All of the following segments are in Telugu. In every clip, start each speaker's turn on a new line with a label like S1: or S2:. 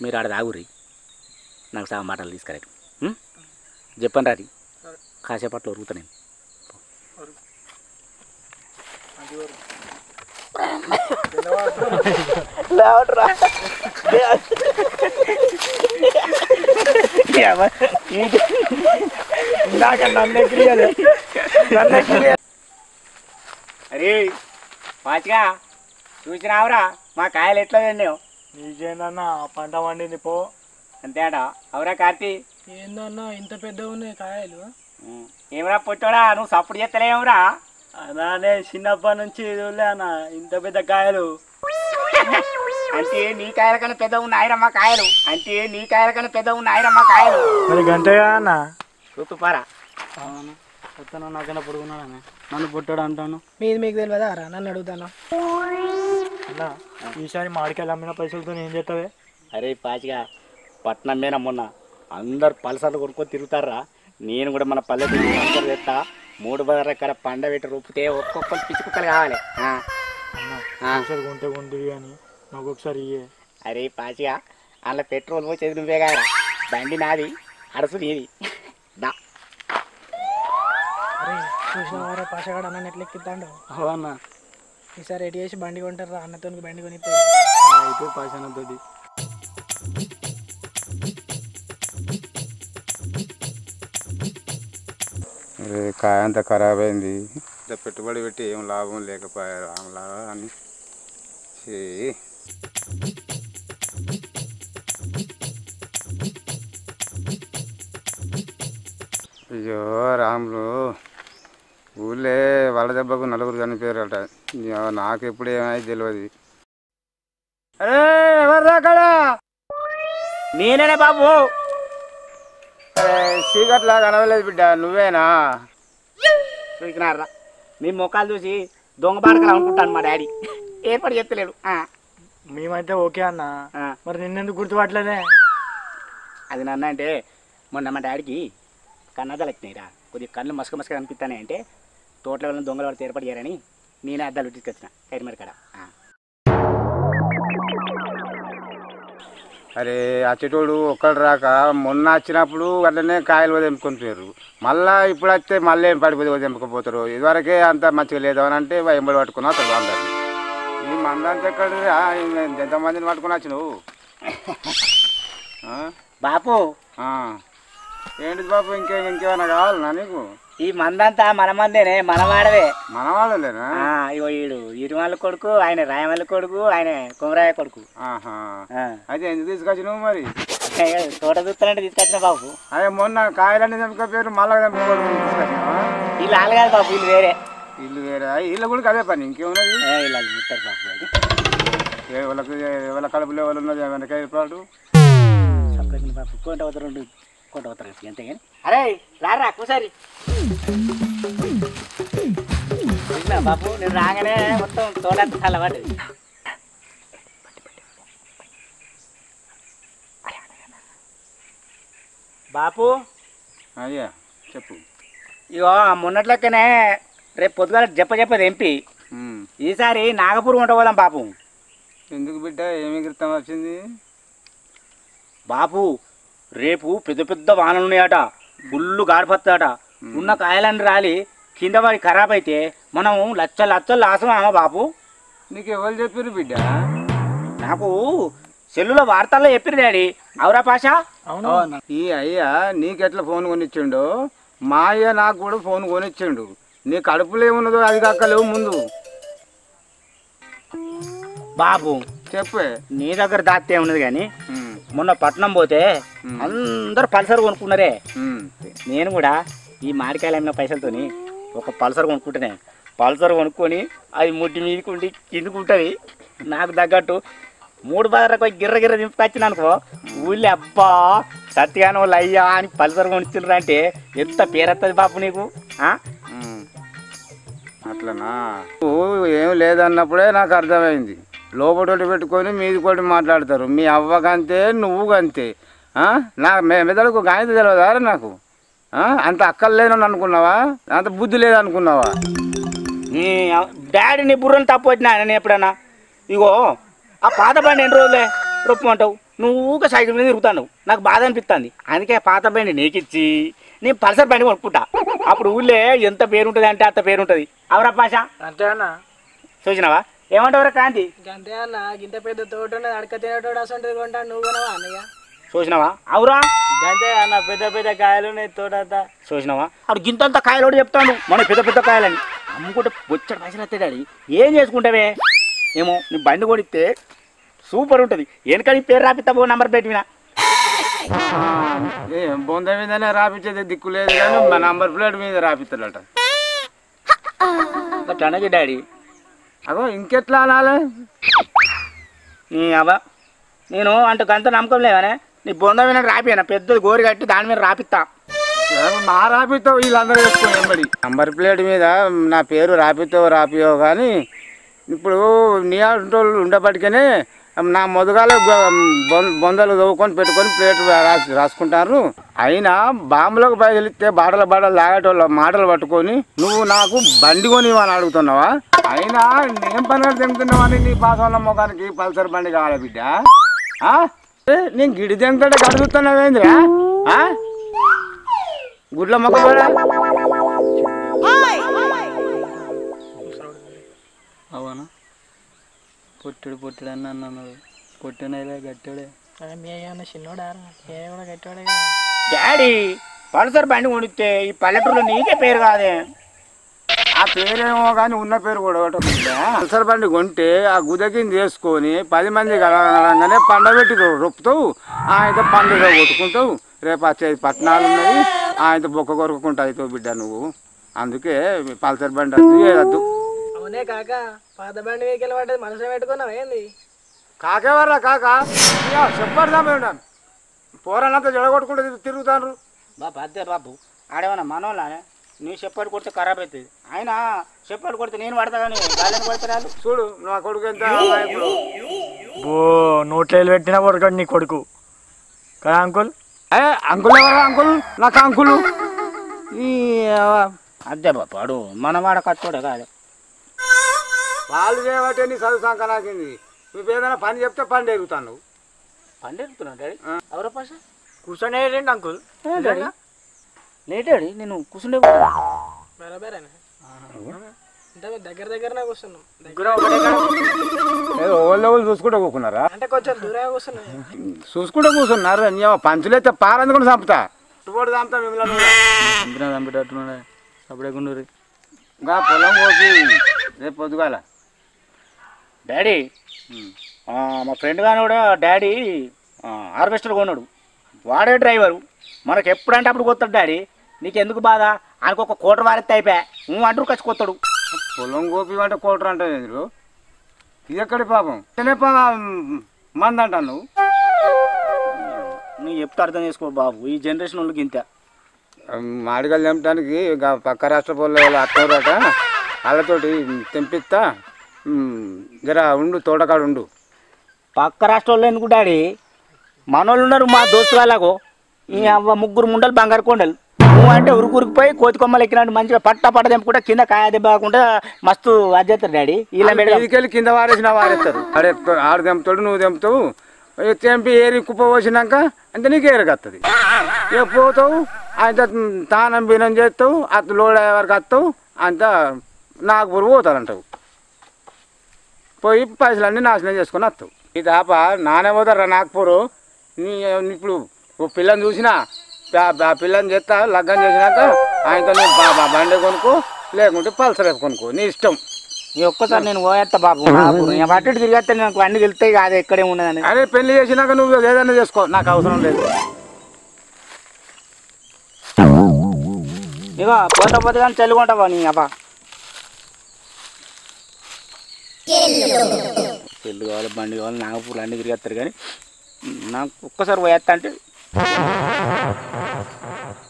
S1: మీరు ఆడ తాగురి నాకు సగం మాటలు తీసుకురాడు చెప్పండి రాది కాసేపట్లో ఉరుగుతా నేను అరే పాచిగా చూసినావురా మా కాయలు ఎట్లా తిన్నావు
S2: నీకేందన్నా పంట వండింది పో
S1: అంతేట అవురా కార్తీ
S2: ఏందన్నా ఇంత పెద్ద ఉన్నాయి కాయలు
S1: ఏమరా పొట్టోడా నువ్వు సప్పుడు చేస్తలేవురా
S2: అలానే చిన్నప్పటి నుంచి చూడలే అన్న ఇంత పెద్ద కాయలు
S1: అంటే నీ కాయల కన్నా పెద్ద ఉన్నాయిరమ్మా కాయలు అంటే నీ కాయల కన్నా పెద్ద ఉన్నాయిరమ్మా కాయలు
S2: మరి గంటగా అన్న
S1: చూపుపారా
S2: వస్తాను నాకన్నా పొడుగున్నాడన్న నన్ను పుట్టాడు అంటాను
S3: మీది మీకు తెలియదా రా నన్ను అడుగుతాను
S2: అన్న ఈసారి మామిడికాయలు అమ్మిన పైసలతో ఏం చేస్తావే
S1: అరే పాచిగా పట్నం మీద మొన్న అందరు పలసలు కొనుక్కొని తిరుగుతారా నేను కూడా మన పల్లెటూరు అందరు తెస్తా 3 బజార్ పండ పెట్టి రూపితే ఒక్కొక్కరు పిచ్చుకుక్కలు కావాలి
S2: ఒకసారి కొంటే కొంటివి అని నాకు ఒకసారి ఇయ్యే
S1: అరే పాచిగా అందులో పెట్రోల్ పోసేది నువ్వే కారా బండి నాది అరసు నీది దా
S3: అరే చూసిన వారే పాషగాడు అన్న ఎట్లా ఎక్కిస్తాడు
S2: అన్న
S3: ఈసారి ఎటు చేసి బండి కొంటారు అన్నతో బండి కొని
S2: అయితే పాషానతో
S4: కాయ అంతా ఖరాబ్ అయింది ఇంత పెట్టుబడి పెట్టి ఏం లాభం లేకపోయారు ఆమెలా అని అయ్యో రాములు ఊళ్ళే వల దెబ్బకు 4 చనిపోయారట నాకు ఎప్పుడు ఏమై తెలియదు
S1: అరే ఎవర్రా అక్కడ నేనే బాబు
S4: చీకట్లా కనవలేదు బిడ్డ నువ్వేనా
S1: చూసినారా మీ ముఖాలు చూసి దొంగ బాడకలు అనుకుంటాను మా డాడీ ఏర్పాటు చెప్తలేడు
S2: మేమైతే ఓకే అన్న మరి నిన్నెందుకు గుర్తుపట్టలేదే
S1: అది నన్న అంటే మొన్న మా డాడీకి కన్నదాలు వచ్చినాయిరా కొద్దిగా కళ్ళు మసక కనిపిస్తానే అంటే తోటలో వెళ్ళిన దొంగల వాడితే ఏర్పాటు చేయాలని నేనే అద్దాలు తీసుకొచ్చిన కైరిమరి కాడ
S4: అరే అచ్చేటోడు ఒక్కడు రాక మొన్న వచ్చినప్పుడు అట్లనే కాయలు తెంపుకొని పోయారు మళ్ళీ ఇప్పుడు వస్తే మళ్ళీ ఏం పడిపోతే తెంపుకపోతారు ఇదివరకే అంత మంచిగా లేదు అని అంటే ఎంబడి పట్టుకున్నా అతడు అందరినీ ఈ మందంతా ఎక్కడ ఎంతమందిని పట్టుకుని వచ్చి నువ్వు
S1: బాపు
S4: ఏంటిది బాపు ఇంకేమైనా కావాలన్నా నీకు
S1: ఈ మందంతా మన మందేనే మనవాడవే
S4: మనవాళ్ళలేనా
S1: ఇగో ఈడు ఇరుమల కొడుకు ఆయన రాయమల్లి కొడుకు ఆయన కుమరాయ కొడుకు
S4: అయితే ఎందుకు తీసుకొచ్చి నువ్వు మరి
S1: తోట చూస్తానంటే తీసుకొచ్చిన బాబు
S4: అదే మొన్న కాయలన్నీ తెంపుకోపోయారు మళ్ళా తెంపుకోవడం
S1: వీళ్ళు ఆలగాదు బాబు వీళ్ళు వేరే
S4: ఇల్లు వేరే ఇల్లు కూడా అదే పని ఇంకేమున్నది
S1: వీళ్ళు ముట్టారు బాబు
S4: ఎవరి కడుపులో ఎవరు ఉన్నది వెనకాయ పాటు
S1: బాబు కొంట అవుతారు కొంట అవుతారు అంతే కానీ అరే రారా కూసారి బాబు నేను రాగానే మొత్తం తోట అలవాటు బాపు
S4: అయ్యా చెప్పు
S1: ఇగో మొన్నట్లక్కనే రేపు పొద్దుగాల చెప్పది ఎంపీ ఈసారి నాగపూర్ వంట పోదాం బాపు
S4: ఎందుకు బిడ్డ ఏమి కృతం వచ్చింది
S1: బాపు రేపు పెద్ద పెద్ద వానలు ఉన్నాయట ఫుల్లు గాడిపత్తట ఉన్న కాయలన్నీ రాలి కింద వాడి ఖరాబ్ అయితే మనం లచ్చలు లాసమా బాపు
S4: నీకు ఎవరు చెప్పారు బిడ్డ
S1: నాకు సెల్లులో వార్తల్లో చెప్పారు డాడీ అవురా పాషా
S4: ఈ అయ్యా నీకెట్లా ఫోన్ కొనిచ్చిండో మా అయ్య నాకు కూడా ఫోన్ కొనిచ్చిండు నీ కడుపులో ఏమున్నదో అది కాకలేవు ముందు
S1: బాబు
S4: చెప్పే
S1: నీ దగ్గర దాస్తే ఉన్నది కానీ మొన్న పట్నం పోతే అందరు పల్సర్ కొనుక్కున్నారే నేను కూడా ఈ మామిడికాయలు అమ్మిన పైసలతోని ఒక పల్సర్ కొనుక్కుంటున్నా పల్సర్ కొనుక్కొని అది ముడ్డి మీదకి ఉండి కిందుకుంటుంది నాకు తగ్గట్టు 3 బజార్లకు గిర్ర దింపుకొచ్చిన అనుకో ఊళ్ళో అబ్బా సత్యాన వాళ్ళు అయ్యా అని పల్సర్ కొనిచ్చిండ్రు అంటే ఎంత పేరెత్తది బాపు నీకు
S4: అట్లనా ఏం లేదన్నప్పుడే నాకు అర్థమైంది లోపటి పెట్టుకొని మీది కొట్టి మాట్లాడతారు మీ అవ్వకంతే నువ్వు కంతే నా మెదడుకు గాయత తెలియదా నాకు అంత అక్కర్లేనని అనుకున్నావా అంత బుద్ధి లేదనుకున్నావా
S1: డాడీని బుర్రని తప్పు వచ్చినా నేను ఎప్పుడన్నా ఇగో ఆ పాత బండి ఎన్ని రోజులే రొప్పమంటావు నువ్వు ఊక సైకిల్ మీద తిరుగుతాను నాకు బాధ అనిపిస్తుంది అందుకే పాత బండి నీకిచ్చి నేను పల్సర్ బండి కొనుక్కుంటా అప్పుడు ఊళ్ళే ఎంత పేరు ఉంటుంది అంటే అంత పేరు ఉంటుంది అవరా పాష
S2: అంతే అన్న
S1: చూసినావా ఏమంటావురా కాంతి
S3: అంతే అన్న గింత పెద్ద తోట ఉన్నది అడక తినేటోడు అసలు కొంటాను నువ్వు కొనవా అన్నయ్య
S1: చూసినావా అవురా
S2: అంతే అన్న పెద్ద పెద్ద కాయలు ఉన్నాయి తోటంతా
S1: చూసినావా అప్పుడు గింతంత కాయలోడు చెప్తాను మన పెద్ద పెద్ద కాయలని అమ్ముకుంటే బొచ్చడి పైసలు వస్తాయి డాడీ ఏం చేసుకుంటావే ఏమో నీ బండి కొడితే సూపర్ ఉంటుంది వెనకని పేరు రాపిస్తావో నంబర్ పెట్టినా
S4: బొంద మీదనే రాపించేది దిక్కు లేదు కానీ మా నంబర్ ప్లేట్ మీద రాపిస్తాడట
S1: అట్లానకి డాడీ
S4: అగో ఇంకెట్లా అనాలి
S1: నీ అవ్వ నేను అంటే గంత నమ్మకం లేవనే నీ బొంద మీద రాపియనా పెద్దది గోరి కట్టి దాని మీద రాపిస్తా
S4: మా రాపిస్తావు వీళ్ళందరూ వేసుకో వెంబడి నంబర్ ప్లేట్ మీద నా పేరు రాపిస్తావు రాపియో కానీ ఇప్పుడు నీ ఆటోళ్ళు ఉండబట్టికనే నా మొదగాల బొందలు తవ్వుకొని పెట్టుకొని ప్లేట్ రాసుకుంటారు అయినా బాంబులకు బయలుస్తే బాటలు లాగేటోళ్ళ మాటలు పట్టుకొని నువ్వు నాకు బండి కొని అని అడుగుతున్నావా అయినా నేను పని తెంగుతున్నావని నీ పాసంలో ముఖానికి పల్సర్ బండి కావాలి బిడ్డ నేను గిడి తెంగుతుంటే గడుగుతున్నావేంద్రా గుడ్ల మొక్క
S2: అవునా పొట్టుడు అని అన్నాను పొట్టునైలే గట్టాడే
S3: మీ అయ్య అన్న చిన్నోడా మీ అయ్య కూడా కట్టాడే
S1: డాడీ పల్సర్ బండి కొనిస్తే ఈ పల్లెటూరులో నీకే పేరు కాదే
S4: ఆ పేరేమో కానీ ఉన్న పేరు కూడా ఒకటి పల్సర్ బండి కొంటే ఆ గుదకిని చేసుకొని 10 మంది కలగానే పండబెట్టి రొప్పుతావు ఆయనతో పండుగ కొట్టుకుంటావు రేపు వచ్చేది పట్టణాలు ఉన్నాయి ఆయనతో బొక్క కొరుకుంటా అవుతావు బిడ్డ నువ్వు అందుకే పల్సర్ బండి వద్దు ఏదద్దు
S3: అవునే కాక పాత బండి వెహికల్ పడ్డది మనసు పెట్టుకున్నావు ఏంది
S4: కాకేవర్రా కాక చెప్పడదా మేడం పోరానంతా జడగొట్టుకుంటే తిరుగుతాను
S1: బాబు బాబు ఆడేమన్నా మనోళ్ళనే నీ చెప్పాడు కొడితే ఖరాబ్ అవుతుంది ఆయన చెప్పాడు కొడితే నేను పడతా కానీ గాలిని కొడతారు
S4: చూడు నా కొడుకు ఎంత
S2: బో నోట్లేలు పెట్టినా కొడుకాడు నీ కొడుకు కదా అంకుల్
S4: అంకుల్ ఎవరా అంకుల్ నాకు అంకులు ఈ
S1: అదే బాపాడు మనవాడ కట్టోడే కాదు
S4: వాళ్ళు చేయబట్టే నీ చదువు సంక నాకింది నువ్వు ఏదైనా పని చెప్తే పని ఎరుగుతాను
S1: పండి ఎడుతున్నావు డాడీ ఎవరో పాష
S2: కూర్చొని ఏంటి అంకుల్
S1: లేటాడి నేను కూర్చుండే
S3: బరాబరేనా అంటే దగ్గర దగ్గరనే కూర్చున్నాం
S4: ఓళ్ళు చూసుకుంటూ కూకున్నారా
S3: అంటే కొంచెం దూరంగా కూర్చున్నాం
S4: చూసుకుంటూ కూర్చున్నారు పంచులైతే పారందుకుని చంపుతా చుట్టుపడి చంపుతా మిమ్మల్ని
S2: చంపేటట్టున్నాడే అప్పుడే గుండూరి
S4: ఇంకా పొలం పోసి రేపు పొద్దుగాల
S1: డాడీ మా ఫ్రెండ్ కానీ కూడా డాడీ హార్వెస్టర్ కొన్నాడు వాడే డ్రైవరు మనకు ఎప్పుడంటే అప్పుడు కొత్తాడు డాడీ నీకు ఎందుకు బాధ ఆయనకు ఒక కోటర్ వారెత్తే అయిపోయా నువ్వు అంటూ ఖర్చు కొత్తాడు
S4: పొలం గోపి అంటే కోటర్ అంటే మీరు ఇది ఎక్కడి పాపం మంది అంటాను
S1: నువ్వు చెప్తే అర్థం చేసుకో బాబు ఈ జనరేషన్ వాళ్ళకి ఇంత
S4: మాడిగలు తెంపడానికి పక్క రాష్ట్ర వాళ్ళు అత్తవరట వాళ్ళతోటి తెంపిస్తా జర ఉండు తోటకాడు ఉండు
S1: పక్క రాష్ట్రంలో ఎందుకు డాడీ మనోళ్ళు ఉన్నారు మా దోస్తు వాళ్ళకు ఈ ముగ్గురు ముండలు బంగారు కొండలు నువ్వు అంటే ఉరుకురికిపోయి కోతి కొమ్మలు ఎక్కినట్టు మంచిగా పట్ట తెంపుకుంటే కింద కాయ దెబ్బ కాకుండా మస్తు అది చేస్తారు డాడీ ఇలా
S4: మీదకెళ్ళి కింద వారేసిన వారేస్తారు ఆడు తెంపుతాడు నువ్వు తెంపుతావు తెంపి ఏరి కుప్ప పోసినాక అంటే నీకు ఏరగత్తది ఇక పోతావు అంత తానం బీనం చేస్తావు అత లోడ్ అయ్యే వరకు వస్తావు అంత నాగపూర్ పోతారంటావు పోయి పైసలన్నీ నాశనం చేసుకొని వస్తావు ఈ తాప నానే పోతారా నాగపూరు ఇప్పుడు ఓ పిల్లని చూసినా ఆ పిల్లని చేస్తా లగ్గం చేసినాక ఆయనతో బండి కొనుక్కో లేకుంటే పల్సర్ కొనుక్కో నీ ఇష్టం
S1: ఈ ఒక్కసారి నేను పోయేస్తా బాబు పట్టు తిరిగేస్తే నాకు అన్ని వెళ్తాయి కాదు ఎక్కడే ఉన్నదని
S4: అదే పెళ్లి చేసినాక నువ్వు ఏదైనా చేసుకో నాకు అవసరం లేదు
S1: ఇక పోతే కానీ చల్లుకుంటావా నీ అబ్బా పెళ్ళి కావాలి బండి కావాలి నాగపూర్లు అన్ని తిరిగేస్తారు కానీ నాకు ఒక్కసారి పోయేస్తా అంటే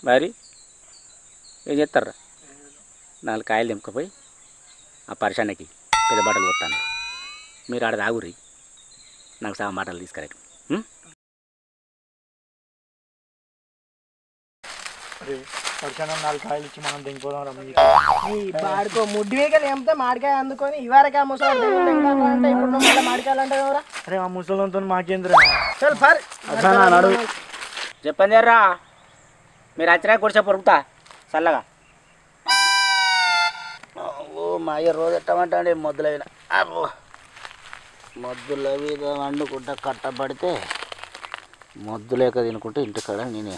S1: మరి ఏం చేస్తారా 4 కాయలు తెంపుకపోయి ఆ పరిశానికి పెద్ద బట్టలు కొత్తాను మీరు ఆడ తాగుర్రి నాకు సగం బట్టలు తీసుకురండి
S2: వర్షానం 4 కాయలు ఇచ్చి మనం దింగిపోదాం రమ్మి.
S3: ఈ బాడుకో ముడ్డి వేగలు ఏమితే మామిడికాయ అందుకొని ఇవరకే ముసలి అంటే ఇప్పుడు నువ్వు మళ్ళీ మామిడికాయలు అంటే ఎవరా
S2: అరే ఆ ముసలంతో మాకేంద్రా
S3: చల్ ఫర్
S2: నడు.
S1: చెప్పండి రా మీరు వచ్చినా కూర్చో పొరుగుతా చల్లగా. ఓ మా అయ్య రోజు ఎట్టమంటే మొద్దులైన అబ్బో మొద్దుల మీద వండుకుంటా కట్టబడితే మొద్దు లేక తినుకుంటే ఇంటికాడ నేనే.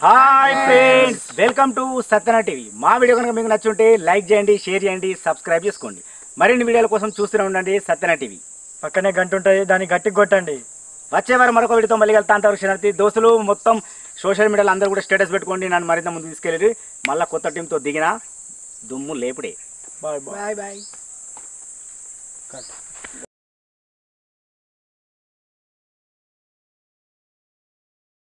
S1: Hi friends, welcome to Satyana TV. మా వీడియో కనుక మీకు నచ్చుంటే లైక్ చేయండి, షేర్ చేయండి, సబ్స్క్రైబ్ చేసుకోండి. మరిన్ని వీడియోల కోసం చూస్తూనే ఉండండి సత్యన టీవీ.
S2: పక్కనే గంట ఉంటుంది, దాన్ని గట్టిగా కొట్టండి.
S1: వచ్చే వారం మరొక వీడియోతో మళ్ళీ వెళ్తా అంటారు శనార్థి దోస్తులు. మొత్తం సోషల్ మీడియాలో అందరూ కూడా స్టేటస్ పెట్టుకోండి, నన్ను మరింత ముందు తీసుకెళ్ళి మళ్ళీ కొత్త టీంతో దిగిన దుమ్ము లేపుడే.
S2: Bye bye.
S3: Bye bye.